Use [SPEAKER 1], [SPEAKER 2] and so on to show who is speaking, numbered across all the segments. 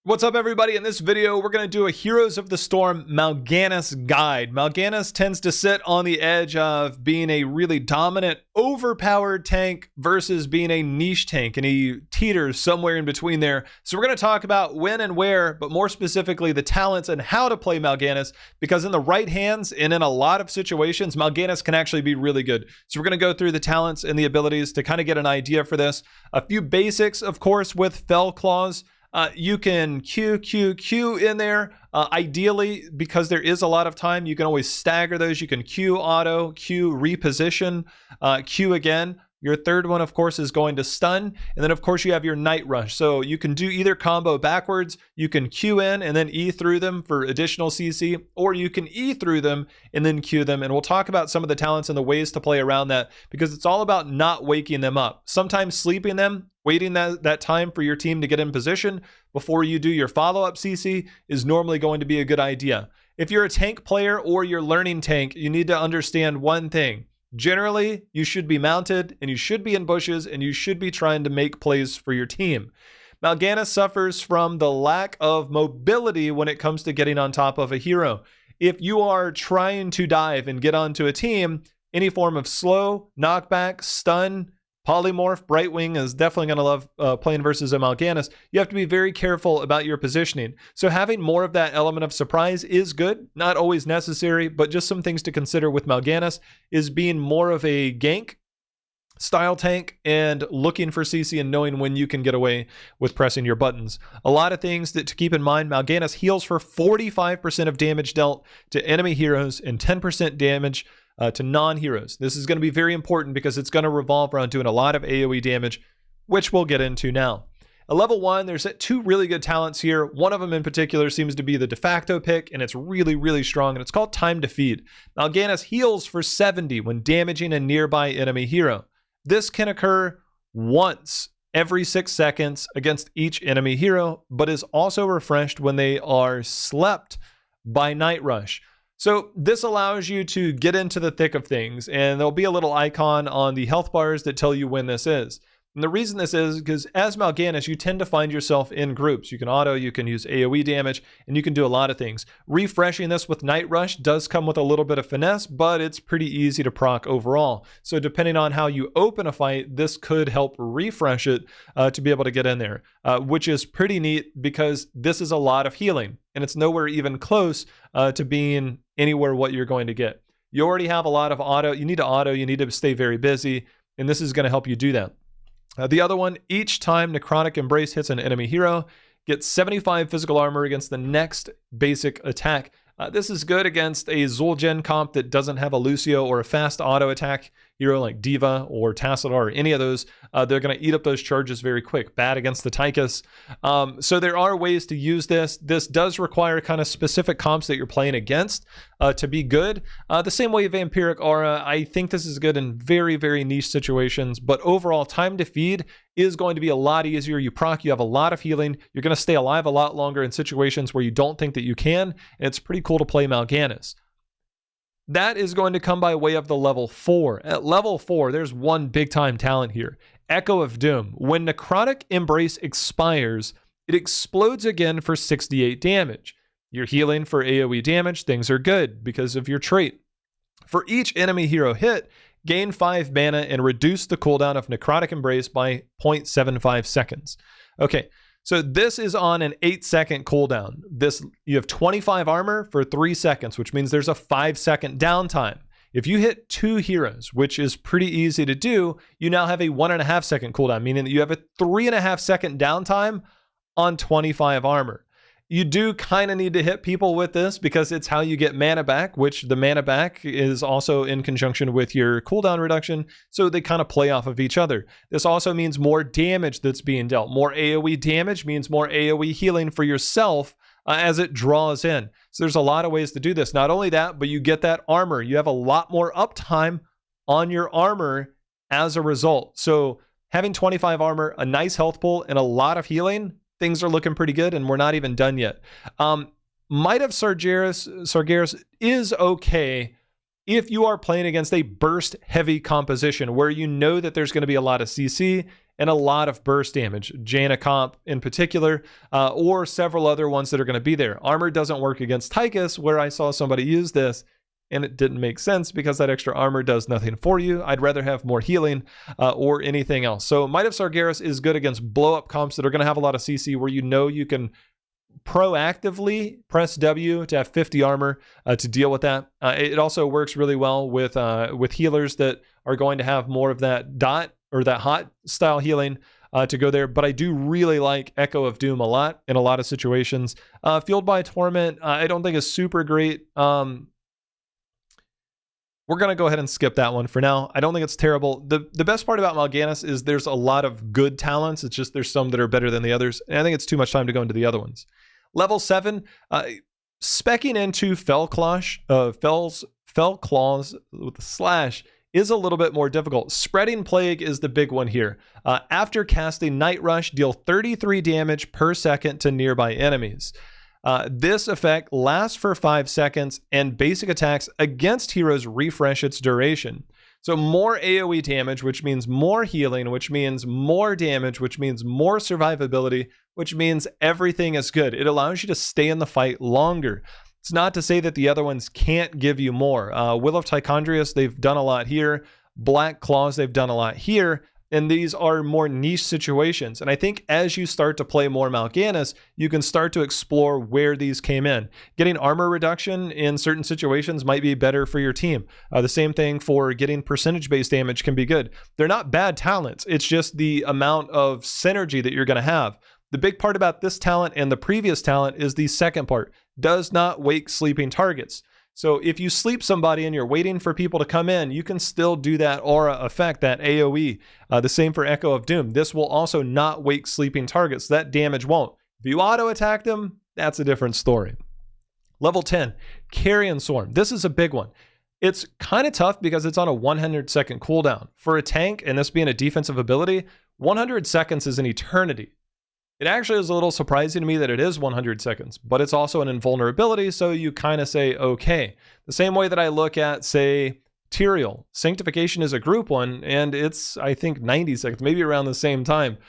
[SPEAKER 1] What's up, everybody? In this video, we're going to do a Heroes of the Storm Mal'Ganis guide. Mal'Ganis tends to sit on the edge of being a really dominant, overpowered tank versus being a niche tank, and he teeters somewhere in between there. So we're going to talk about when and where, but more specifically, the talents and how to play Mal'Ganis, because in the right hands and in a lot of situations, Mal'Ganis can actually be really good. So we're going to go through the talents and the abilities to kind of get an idea for this. A few basics, of course, with Fell Claws. You can Q in there. Ideally, because there is a lot of time, you can always stagger those. You can Q auto, Q reposition, Q again. Your third one, of course, is going to stun. And then, of course, you have your Night Rush. So you can do either combo backwards. You can Q in and then E through them for additional CC, or you can E through them and then Q them. And we'll talk about some of the talents and the ways to play around that, because it's all about not waking them up. Sometimes sleeping them, waiting that time for your team to get in position before you do your follow-up CC is normally going to be a good idea. If you're a tank player or you're learning tank, you need to understand one thing. Generally, you should be mounted and you should be in bushes and you should be trying to make plays for your team. Mal'Ganis suffers from the lack of mobility when it comes to getting on top of a hero. If you are trying to dive and get onto a team, any form of slow, knockback, stun, polymorph, Brightwing is definitely going to love playing versus a Mal'Ganis. You have to be very careful about your positioning. So having more of that element of surprise is good, not always necessary, but just some things to consider with Mal'Ganis is being more of a gank style tank and looking for CC and knowing when you can get away with pressing your buttons. A lot of things that to keep in mind: Mal'Ganis heals for 45% of damage dealt to enemy heroes and 10% damage to non-heroes. This is going to be very important because it's going to revolve around doing a lot of AoE damage, which we'll get into now. At level 1, there's two really good talents here. One of them in particular seems to be the de facto pick, and it's really, really strong, and it's called Time to Feed. Mal'Ganis heals for 70 when damaging a nearby enemy hero. This can occur once every 6 seconds against each enemy hero, but is also refreshed when they are slept by Night Rush. So this allows you to get into the thick of things, and there'll be a little icon on the health bars that tell you when this is. And the reason this is because as Mal'Ganis, you tend to find yourself in groups. You can auto, you can use AoE damage, and you can do a lot of things. Refreshing this with Night Rush does come with a little bit of finesse, but it's pretty easy to proc overall. So depending on how you open a fight, this could help refresh it to be able to get in there, which is pretty neat because this is a lot of healing, and it's nowhere even close to being anywhere what you're going to get. You already have a lot of auto. You need to stay very busy, and this is going to help you do that. The other one, each time Necrotic Embrace hits an enemy hero, gets 75 physical armor against the next basic attack. This is good against a Zul'jin comp that doesn't have a Lucio or a fast auto attack hero like Diva or Tassadar or any of those. They're going to eat up those charges very quick. Bad against the Tychus. So there are ways to use this. This does require kind of specific comps that you're playing against to be good. The same way Vampiric Aura, I think this is good in very, very niche situations, but overall Time to Feed is going to be a lot easier. You proc, you have a lot of healing. You're going to stay alive a lot longer in situations where you don't think that you can, and it's pretty cool to play Mal'Ganis. That is going to come by way of the level 4. At level 4, there's one big time talent here. Echo of Doom. When Necrotic Embrace expires, it explodes again for 68 damage. You're healing for AoE damage. Things are good because of your trait. For each enemy hero hit, gain 5 mana and reduce the cooldown of Necrotic Embrace by 0.75 seconds. Okay, so this is on an 8-second cooldown. You have 25 armor for 3 seconds, which means there's a 5-second downtime. If you hit 2 heroes, which is pretty easy to do, you now have a 1.5-second cooldown, meaning that you have a 3.5-second downtime on 25 armor. You do kind of need to hit people with this because it's how you get mana back, which the mana back is also in conjunction with your cooldown reduction, so they kind of play off of each other. This also means more damage that's being dealt. More AoE damage means more AoE healing for yourself as it draws in. So there's a lot of ways to do this. Not only that, but you get that armor. You have a lot more uptime on your armor as a result. So having 25 armor, a nice health pool, and a lot of healing, things are looking pretty good, and we're not even done yet. Might of Sargeras is okay if you are playing against a burst heavy composition where you know that there's going to be a lot of CC and a lot of burst damage. Jaina comp in particular, or several other ones that are going to be there. Armor doesn't work against Tychus, where I saw somebody use this, and it didn't make sense because that extra armor does nothing for you. I'd rather have more healing or anything else. So Might of Sargeras is good against blow-up comps that are going to have a lot of CC, where you know you can proactively press W to have 50 armor to deal with that. It also works really well with healers that are going to have more of that dot or that hot style healing to go there. But I do really like Echo of Doom a lot in a lot of situations. Fueled by Torment, I don't think is super great. We're going to go ahead and skip that one for now. I don't think it's terrible. The best part about Mal'Ganis is there's a lot of good talents. It's just there's some that are better than the others. And I think it's too much time to go into the other ones. Level 7, speccing into Fell Claws with a slash is a little bit more difficult. Spreading Plague is the big one here. After casting Night Rush, deal 33 damage per second to nearby enemies. This effect lasts for 5 seconds, and basic attacks against heroes refresh its duration. So more AoE damage, which means more healing, which means more damage, which means more survivability, which means everything is good. It allows you to stay in the fight longer. It's not to say that the other ones can't give you more. Will of Tichondrius, they've done a lot here. Black Claws, they've done a lot here. And these are more niche situations. And I think as you start to play more Mal'Ganis, you can start to explore where these came in. Getting armor reduction in certain situations might be better for your team. The same thing for getting percentage-based damage can be good. They're not bad talents. It's just the amount of synergy that you're going to have. The big part about this talent and the previous talent is the second part. Does not wake sleeping targets. So if you sleep somebody and you're waiting for people to come in, you can still do that aura effect, that AoE. The same for Echo of Doom. This will also not wake sleeping targets. That damage won't. If you auto attack them, that's a different story. Level 10, Carrion Swarm. This is a big one. It's kind of tough because it's on a 100-second cooldown. For a tank, and this being a defensive ability, 100 seconds is an eternity. It actually is a little surprising to me that it is 100 seconds, but it's also an invulnerability, so you kind of say, okay. The same way that I look at, say, Tyrael. Sanctification is a group one, and it's, I think, 90 seconds, maybe around the same time,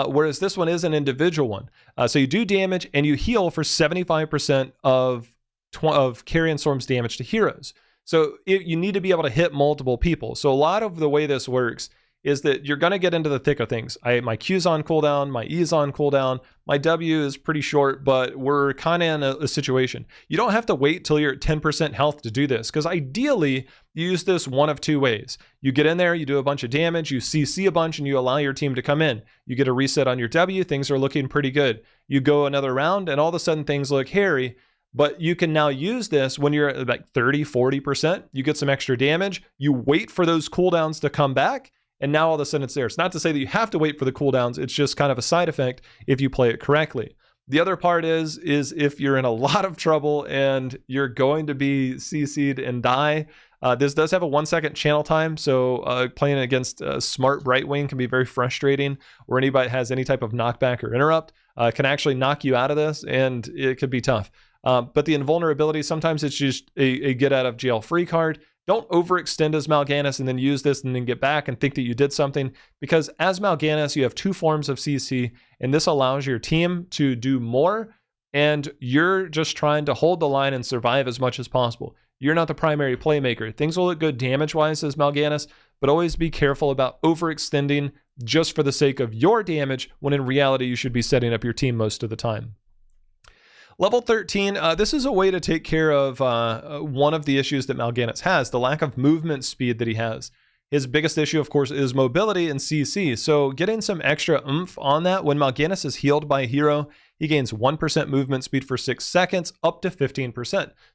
[SPEAKER 1] whereas this one is an individual one. So you do damage, and you heal for 75% of Carrion Storm's damage to heroes. So you need to be able to hit multiple people. So a lot of the way this works is that you're going to get into the thick of things. My Q's on cooldown, my E's on cooldown, my W is pretty short, but we're kind of in a situation. You don't have to wait till you're at 10% health to do this, because ideally, you use this one of two ways. You get in there, you do a bunch of damage, you CC a bunch, and you allow your team to come in. You get a reset on your W, things are looking pretty good. You go another round, and all of a sudden things look hairy, but you can now use this when you're at like 30, 40%. You get some extra damage, you wait for those cooldowns to come back, and now all of a sudden it's there. It's not to say that you have to wait for the cooldowns. It's just kind of a side effect if you play it correctly. The other part is if you're in a lot of trouble and you're going to be CC'd and die, this does have a 1 second channel time. So playing against Smart Brightwing can be very frustrating, or anybody that has any type of knockback or interrupt can actually knock you out of this, and it could be tough. But the invulnerability, sometimes it's just a get out of jail free card. Don't overextend as Mal'Ganis and then use this and then get back and think that you did something, because as Mal'Ganis, you have two forms of CC, and this allows your team to do more, and you're just trying to hold the line and survive as much as possible. You're not the primary playmaker. Things will look good damage-wise as Mal'Ganis, but always be careful about overextending just for the sake of your damage, when in reality, you should be setting up your team most of the time. Level 13, this is a way to take care of one of the issues that Mal'Ganis has, the lack of movement speed that he has. His biggest issue, of course, is mobility and CC. So getting some extra oomph on that, when Mal'Ganis is healed by a hero, he gains 1% movement speed for 6 seconds, up to 15%.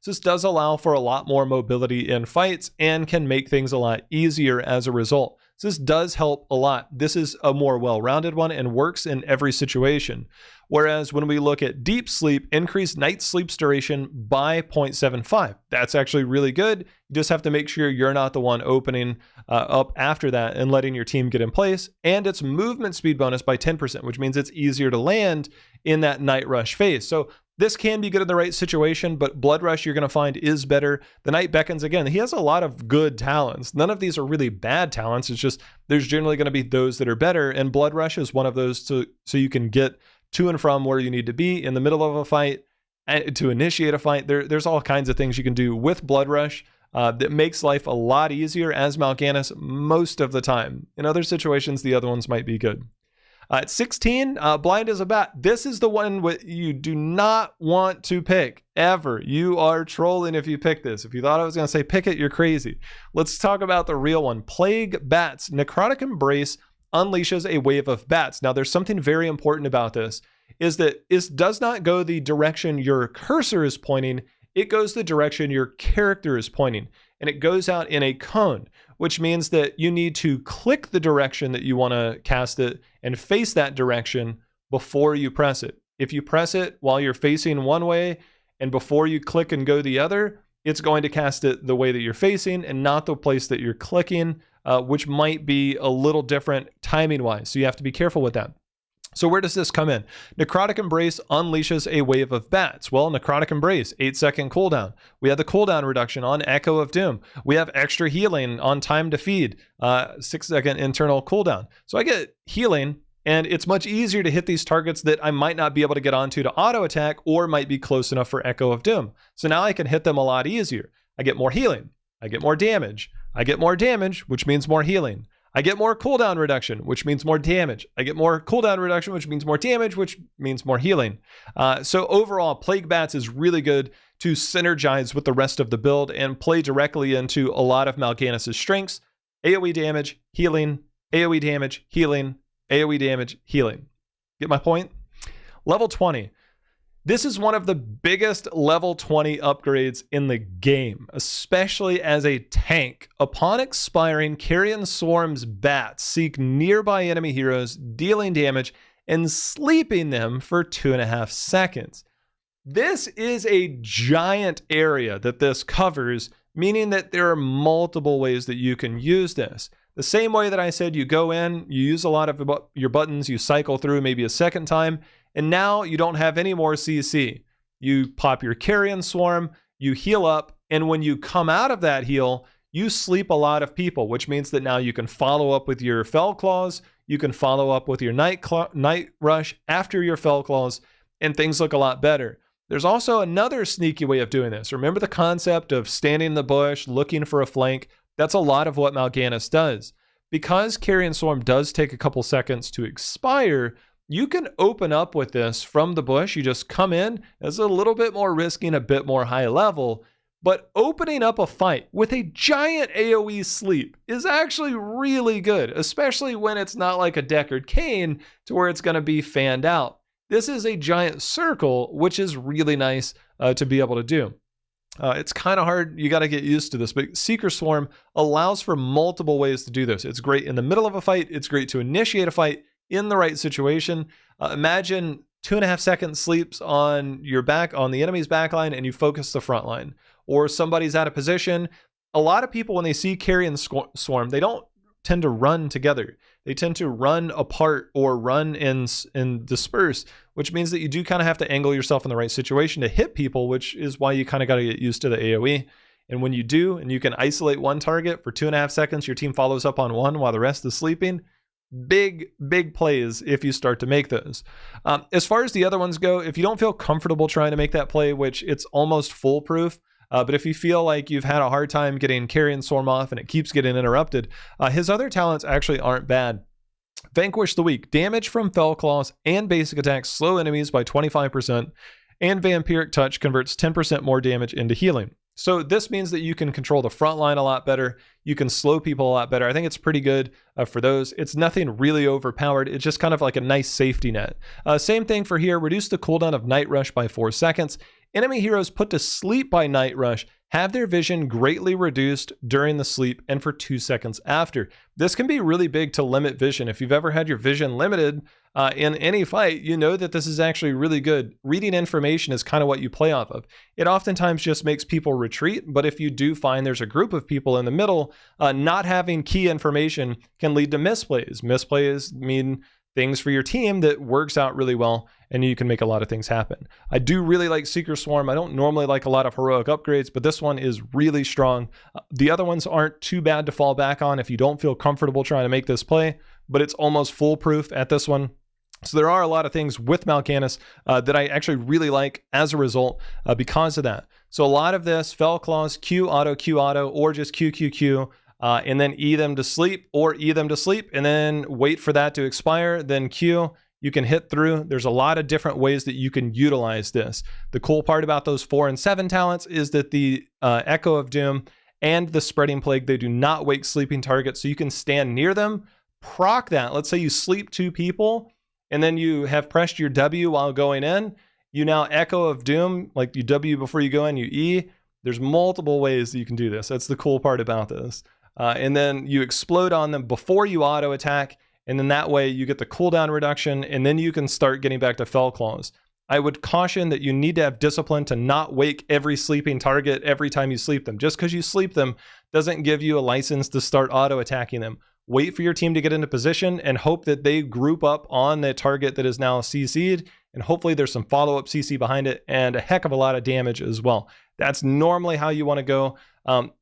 [SPEAKER 1] So this does allow for a lot more mobility in fights and can make things a lot easier as a result. So this does help a lot. This is a more well-rounded one and works in every situation. Whereas when we look at deep sleep, increase night sleep's duration by 0.75. That's actually really good. You just have to make sure you're not the one opening up after that and letting your team get in place. And it's movement speed bonus by 10%, which means it's easier to land in that night rush phase. So This can be good in the right situation, but Blood Rush you're going to find is better. The Knight Beckons, again, he has a lot of good talents. None of these are really bad talents. It's just there's generally going to be those that are better, and Blood Rush is one of those so you can get to and from where you need to be in the middle of a fight, to initiate a fight. There's all kinds of things you can do with Blood Rush that makes life a lot easier as Mal'Ganis most of the time. In other situations, the other ones might be good. At 16, Blind as a Bat. This is the one you do not want to pick, ever. You are trolling if you pick this. If you thought I was going to say pick it, you're crazy. Let's talk about the real one. Plague Bats. Necrotic Embrace unleashes a wave of bats. Now, there's something very important about this, is that it does not go the direction your cursor is pointing. It goes the direction your character is pointing, and it goes out in a cone, which means that you need to click the direction that you want to cast it and face that direction before you press it. If you press it while you're facing one way and before you click and go the other, it's going to cast it the way that you're facing and not the place that you're clicking, which might be a little different timing-wise. So you have to be careful with that. So where does this come in? Necrotic Embrace unleashes a wave of bats. Well, Necrotic Embrace, 8-second cooldown. We have the cooldown reduction on Echo of Doom. We have extra healing on Time to Feed, 6-second internal cooldown. So I get healing, and it's much easier to hit these targets that I might not be able to get onto to auto attack or might be close enough for Echo of Doom. So now I can hit them a lot easier. I get more healing. I get more damage. I get more damage, which means more healing. I get more cooldown reduction, which means more damage. I get more cooldown reduction, which means more damage, which means more healing. So overall, Plague Bats is really good to synergize with the rest of the build and play directly into a lot of Mal'Ganis' strengths. AoE damage, healing, AoE damage, healing, AoE damage, healing. Get my point? Level 20. This is one of the biggest level 20 upgrades in the game, especially as a tank. Upon expiring, Carrion Swarm's bats seek nearby enemy heroes, dealing damage and sleeping them for 2.5 seconds. This is a giant area that this covers, meaning that there are multiple ways that you can use this. The same way that I said you go in, you use a lot of your buttons, you cycle through maybe a second time, and now you don't have any more CC. You pop your Carrion Swarm, you heal up, and when you come out of that heal, you sleep a lot of people, which means that now you can follow up with your Fell Claws, you can follow up with your Night Rush after your Fell Claws, and things look a lot better. There's also another sneaky way of doing this. Remember the concept of standing in the bush, looking for a flank? That's a lot of what Mal'Ganis does. Because Carrion Swarm does take a couple seconds to expire, you can open up with this from the bush. You just come in. It's a little bit more risky and a bit more high level, but opening up a fight with a giant AoE sleep is actually really good, especially when it's not like a Deckard Cain to where it's going to be fanned out. This is a giant circle, which is really nice to be able to do. It's kind of hard. You got to get used to this, but Seeker Swarm allows for multiple ways to do this. It's great in the middle of a fight. It's great to initiate a fight in the right situation. Imagine 2.5 second sleeps on your back, on the enemy's backline, and you focus the front line. Or somebody's out of position. A lot of people, when they see Carrion Swarm, they don't tend to run together. They tend to run apart or run and disperse, which means that you do kind of have to angle yourself in the right situation to hit people, which is why you kind of got to get used to the AoE. And when you do, and you can isolate one target for 2.5 seconds, your team follows up on one while the rest is sleeping. Big plays if you start to make those. As far as the other ones go, if you don't feel comfortable trying to make that play, which it's almost foolproof, but if you feel like you've had a hard time getting Carrion Swarm off and it keeps getting interrupted, his other talents actually aren't bad. Vanquish the Weak. Damage from Fell Claws and basic attacks slow enemies by 25%, and Vampiric Touch converts 10% more damage into healing. So this means that you can control the front line a lot better. You can slow people a lot better. I think it's pretty good for those. It's nothing really overpowered. It's just kind of like a nice safety net. Same thing for here. Reduce the cooldown of Night Rush by 4 seconds. Enemy heroes put to sleep by Night Rush have their vision greatly reduced during the sleep and for 2 seconds after. This can be really big to limit vision. If you've ever had your vision limited in any fight, you know that this is actually really good. Reading information is kind of what you play off of. It oftentimes just makes people retreat, but if you do find there's a group of people in the middle, not having key information can lead to misplays. Misplays mean things for your team that works out really well and you can make a lot of things happen. I do really like Seeker Swarm. I don't normally like a lot of heroic upgrades, but this one is really strong. The other ones aren't too bad to fall back on if you don't feel comfortable trying to make this play, but it's almost foolproof at this one. So there are a lot of things with Mal'Ganis that I actually really like as a result because of that. So a lot of this, Fell Claws, Q auto, or just Q, and then E them to sleep, or E them to sleep, and then wait for that to expire, then Q. You can hit through. There's a lot of different ways that you can utilize this. The cool part about those 4 and 7 talents is that the Echo of Doom and the Spreading Plague, they do not wake sleeping targets, so you can stand near them, proc that. Let's say you sleep 2 people, and then you have pressed your W while going in. You now Echo of Doom, like you W before you go in, you E. There's multiple ways that you can do this. That's the cool part about this. And then you explode on them before you auto attack, and then that way you get the cooldown reduction, and then you can start getting back to Fell Claws. I would caution that you need to have discipline to not wake every sleeping target every time you sleep them. Just because you sleep them doesn't give you a license to start auto attacking them. Wait for your team to get into position and hope that they group up on the target that is now CC'd, and hopefully there's some follow-up CC behind it and a heck of a lot of damage as well. That's normally how you want to go.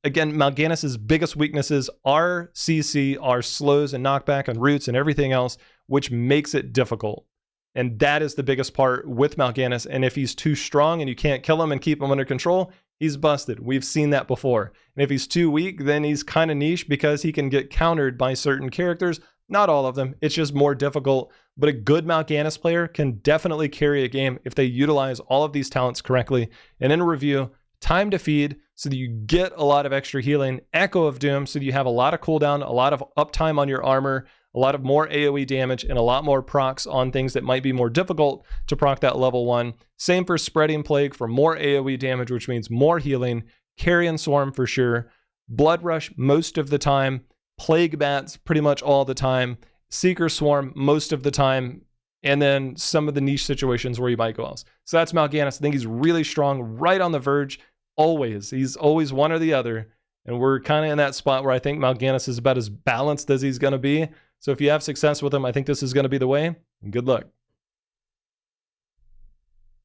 [SPEAKER 1] Again, Mal'Ganis's biggest weaknesses are CC, are slows and knockback and roots and everything else, which makes it difficult. And that is the biggest part with Mal'Ganis. And if he's too strong and you can't kill him and keep him under control, he's busted. We've seen that before. And if he's too weak, then he's kind of niche because he can get countered by certain characters. Not all of them. It's just more difficult. But a good Mal'Ganis player can definitely carry a game if they utilize all of these talents correctly. And in review, Time to Feed, so that you get a lot of extra healing. Echo of Doom, so that you have a lot of cooldown, a lot of uptime on your armor, a lot of more AoE damage, and a lot more procs on things that might be more difficult to proc that level 1. Same for Spreading Plague for more AoE damage, which means more healing. Carrion Swarm for sure. Blood Rush most of the time. Plague Bats pretty much all the time. Seeker Swarm most of the time. And then some of the niche situations where you might go else. So that's Mal'Ganis. I think he's really strong, right on the verge. Always. He's always one or the other. And we're kind of in that spot where I think Mal'Ganis is about as balanced as he's going to be. So if you have success with him, I think this is going to be the way. And good luck.